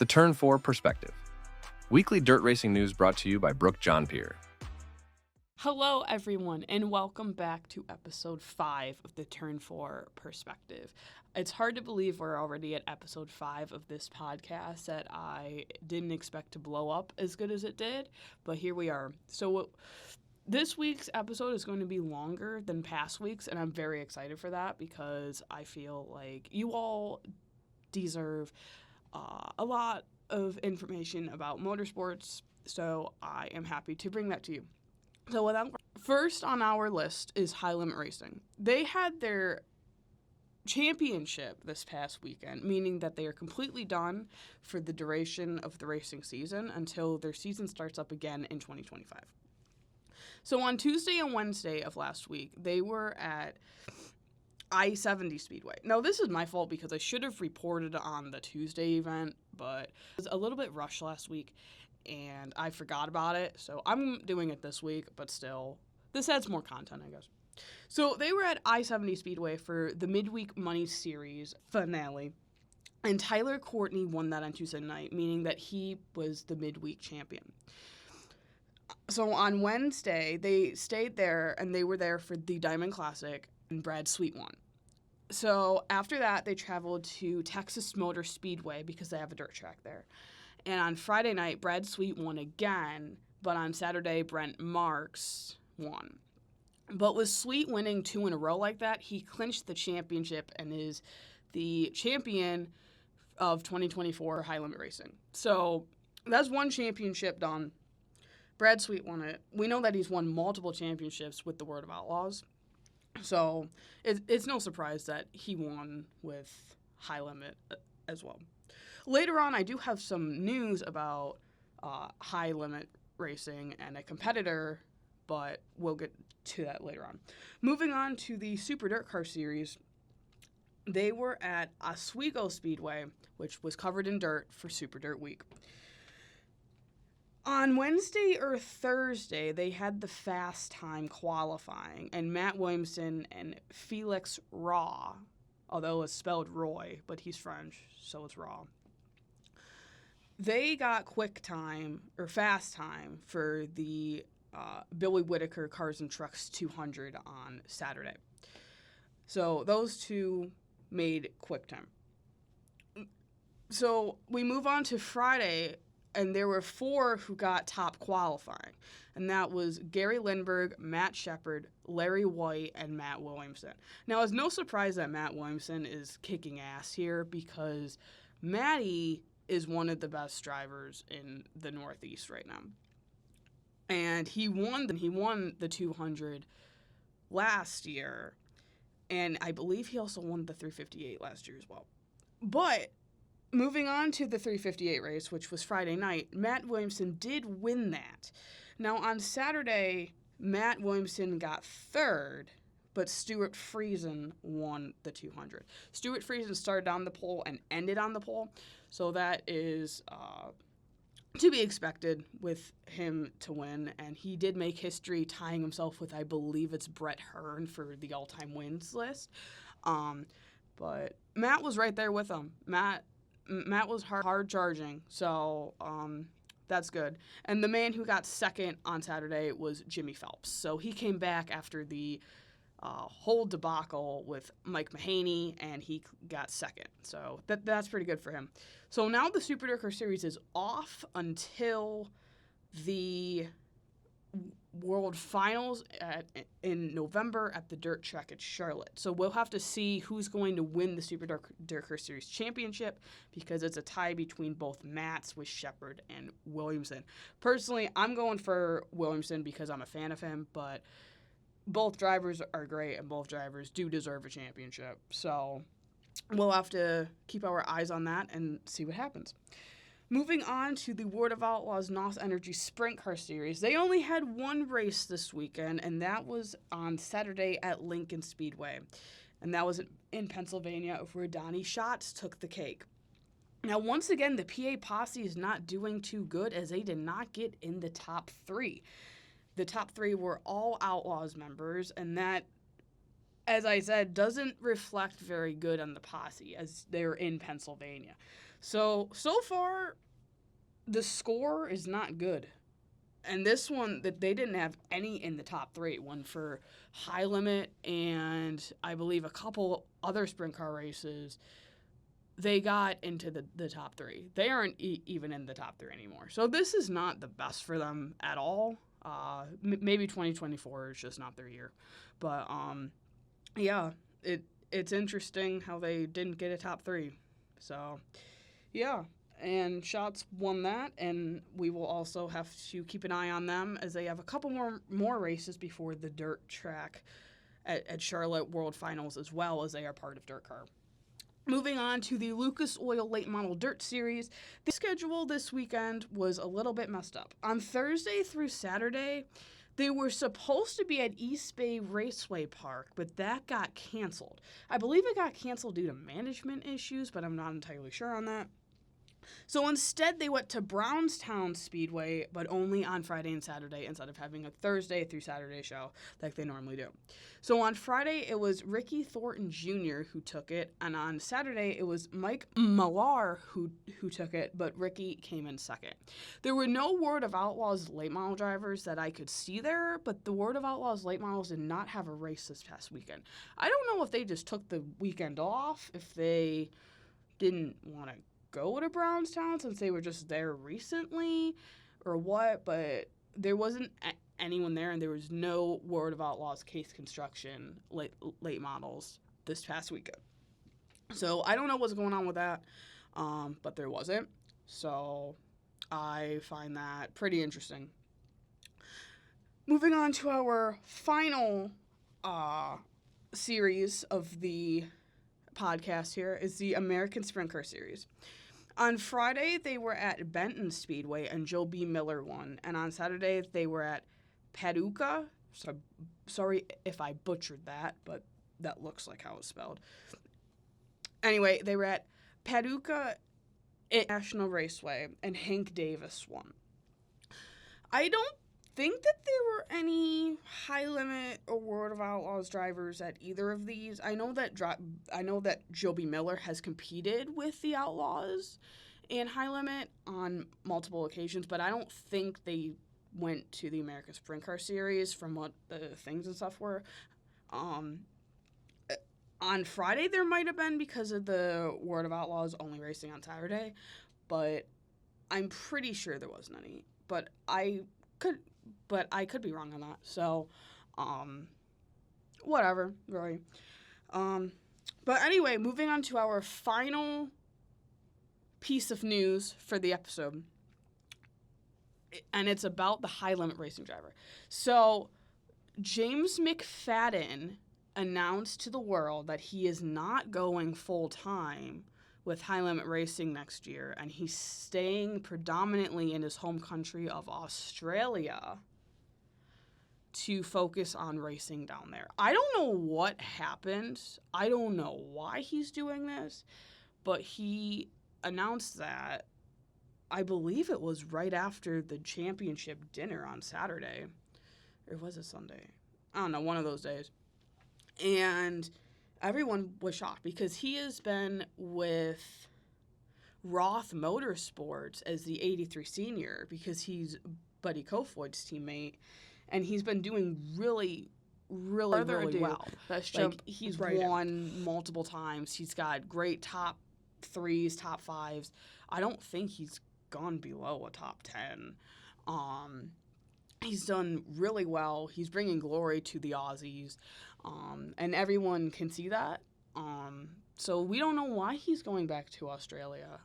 The Turn 4 Perspective. Weekly dirt racing news brought to you by Brooke John Peer. Hello, everyone, and welcome back to episode 5 of the Turn 4 Perspective. It's hard to believe we're already at episode 5 of this podcast that I didn't expect to blow up as good as it did, but here we are. So this week's episode is going to be longer than past weeks, and I'm very excited for that because I feel like you all deserve a lot of information about motorsports, so I am happy to bring that to you. So first on our list is High Limit Racing. They had their championship this past weekend, meaning that they are completely done for the duration of the racing season until their season starts up again in 2025. So on Tuesday and Wednesday of last week, they were at I-70 Speedway. Now, this is my fault because I should have reported on the Tuesday event, but it was a little bit rushed last week, and I forgot about it, so I'm doing it this week, but still, this adds more content, I guess. So they were at I-70 Speedway for the Midweek Money Series finale, and Tyler Courtney won that on Tuesday night, meaning that he was the midweek champion. So on Wednesday, they stayed there, and they were there for the Diamond Classic, and Brad Sweet won. So after that, they traveled to Texas Motor Speedway because they have a dirt track there. And on Friday night, Brad Sweet won again, but on Saturday, Brent Marks won. But with Sweet winning 2 in a row like that, he clinched the championship and is the champion of 2024 High Limit Racing. So that's one championship done. Brad Sweet won it. We know that he's won multiple championships with the World of Outlaws. So it's no surprise that he won with High Limit as well. Later on, I do have some news about High Limit Racing and a competitor, but we'll get to that later on. Moving on to the Super Dirt Car Series, they were at Oswego Speedway, which was covered in dirt for Super Dirt Week. On Wednesday or Thursday, they had the fast time qualifying, and Matt Williamson and Felix Raw, although it's spelled Roy, but he's French, so it's Raw. They got quick time, or fast time, for the Billy Whitaker Cars and Trucks 200 on Saturday. So those two made quick time. So we move on to Friday, and there were 4 who got top qualifying, and that was Gary Lindbergh, Matt Shepard, Larry White, and Matt Williamson. Now, it's no surprise that Matt Williamson is kicking ass here because Matty is one of the best drivers in the Northeast right now. And he won the 200 last year, and I believe he also won the 358 last year as well. But moving on to the 358 race, which was Friday night, Matt Williamson did win that. Now, on Saturday, Matt Williamson got third, but Stuart Friesen won the 200. Stuart Friesen started on the pole and ended on the pole, so that is to be expected with him to win, and he did make history tying himself with, I believe it's Brett Hearn for the all-time wins list. But Matt was right there with him. Matt was hard charging, so that's good. And the man who got second on Saturday was Jimmy Phelps. So he came back after the whole debacle with Mike Mahaney, and he got second. So that's pretty good for him. So now the Super Dirt Car Series is off until the World Finals in November at the dirt track at Charlotte. So we'll have to see who's going to win the Super Dirt Car Series championship because it's a tie between both Matts with Shepard and Williamson. Personally, I'm going for Williamson because I'm a fan of him, but both drivers are great and both drivers do deserve a championship. So we'll have to keep our eyes on that and see what happens. Moving on to the World of Outlaws NOS Energy Sprint Car Series. They only had one race this weekend, and that was on Saturday at Lincoln Speedway. And that was in Pennsylvania, where Donnie Schatz took the cake. Now, once again, the PA posse is not doing too good as they did not get in the top 3. The top 3 were all Outlaws members, and that, as I said, doesn't reflect very good on the posse as they're in Pennsylvania. So far, the score is not good. And this one, that they didn't have any in the top 3. One for High Limit and I believe a couple other sprint car races. They got into the top 3. They aren't even in the top 3 anymore. So this is not the best for them at all. Maybe 2024 is just not their year. But, yeah, it's interesting how they didn't get a top 3. So, yeah. And Shots won that, and we will also have to keep an eye on them as they have a couple more races before the dirt track at Charlotte World Finals, as well as they are part of Dirt Car. Moving on to the Lucas Oil Late Model Dirt Series, the schedule this weekend was a little bit messed up. On Thursday through Saturday, they were supposed to be at East Bay Raceway Park, but that got canceled. I believe it got canceled due to management issues, but I'm not entirely sure on that. So instead, they went to Brownstown Speedway, but only on Friday and Saturday instead of having a Thursday through Saturday show like they normally do. So on Friday, it was Ricky Thornton Jr. who took it, and on Saturday, it was Mike Millar who took it, but Ricky came in second. There were no World of Outlaws late model drivers that I could see there, but the World of Outlaws late models did not have a race this past weekend. I don't know if they just took the weekend off, if they didn't want to go to Brownstown since they were just there recently or what, but there wasn't anyone there, and there was no World of Outlaws Case Construction late models this past weekend. So I don't know what's going on with that, but there wasn't. So I find that pretty interesting. Moving on to our final series of the podcast here is the American Sprint Car Series. On Friday, they were at Benton Speedway, and Joe B. Miller won. And on Saturday, they were at Paducah. So, sorry if I butchered that, but that looks like how it's spelled. Anyway, they were at Paducah International Raceway, and Hank Davis won. I don't think that there were any High Limit or World of Outlaws drivers at either of these. I know that Joby Miller has competed with the Outlaws and High Limit on multiple occasions, but I don't think they went to the American Sprint Car Series from what the things and stuff were. On Friday there might have been because of the World of Outlaws only racing on Saturday, but I'm pretty sure there wasn't any. But I could be wrong on that. So, whatever, really. But anyway, moving on to our final piece of news for the episode. And it's about the High Limit racing driver. So, James McFadden announced to the world that he is not going full-time with High Limit Racing next year, and he's staying predominantly in his home country of Australia to focus on racing down there. I don't know what happened. I don't know why he's doing this, but he announced that, I believe it was right after the championship dinner on Saturday. Or was it Sunday? I don't know, one of those days. And everyone was shocked because he has been with Roth Motorsports as the 83 senior because he's Buddy Kofoid's teammate, and he's been doing really well. Let's jump he's right won multiple times. He's got great top 3s, top 5s. I don't think he's gone below a top 10. He's done really well. He's bringing glory to the Aussies, and everyone can see that. So we don't know why he's going back to Australia.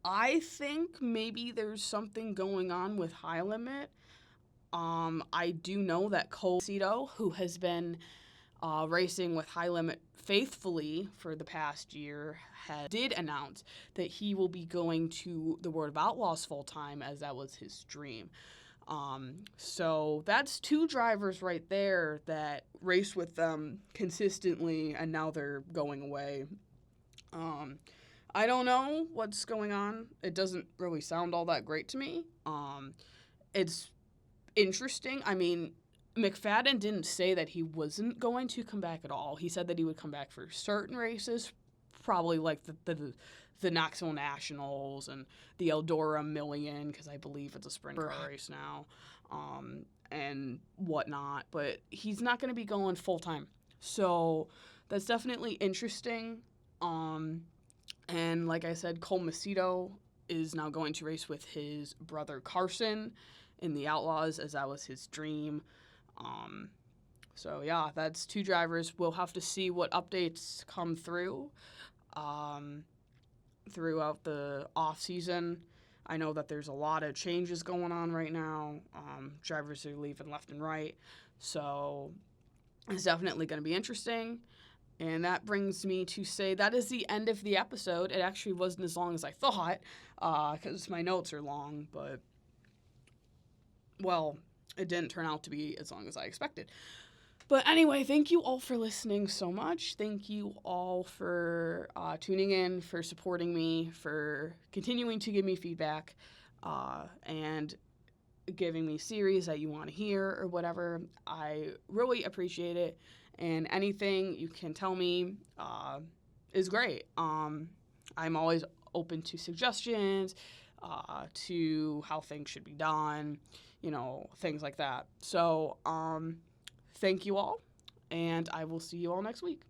I think maybe there's something going on with High Limit. I do know that Cole Cito, who has been racing with High Limit faithfully for the past year, did announce that he will be going to the World of Outlaws full-time, as that was his dream. So that's 2 drivers right there that race with them consistently, and now they're going away. I don't know what's going on. It doesn't really sound all that great to me. It's interesting. I mean, McFadden didn't say that he wasn't going to come back at all. He said that he would come back for certain races probably like the Knoxville Nationals and the Eldora Million, because I believe it's a sprint car race now, and whatnot. But he's not going to be going full time, so that's definitely interesting. And like I said, Cole Macedo is now going to race with his brother Carson in the Outlaws, as that was his dream. So yeah, that's 2 drivers. We'll have to see what updates come through throughout the off season. I know that there's a lot of changes going on right now. Drivers are leaving left and right, so it's definitely going to be interesting. And that brings me to say that is the end of the episode. It actually wasn't as long as I thought, because my notes are long, but, well, it didn't turn out to be as long as I expected. But anyway, thank you all for listening so much. Thank you all for tuning in, for supporting me, for continuing to give me feedback, and giving me series that you want to hear or whatever. I really appreciate it. And anything you can tell me is great. I'm always open to suggestions, to how things should be done, things like that. So, thank you all, and I will see you all next week.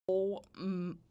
Oh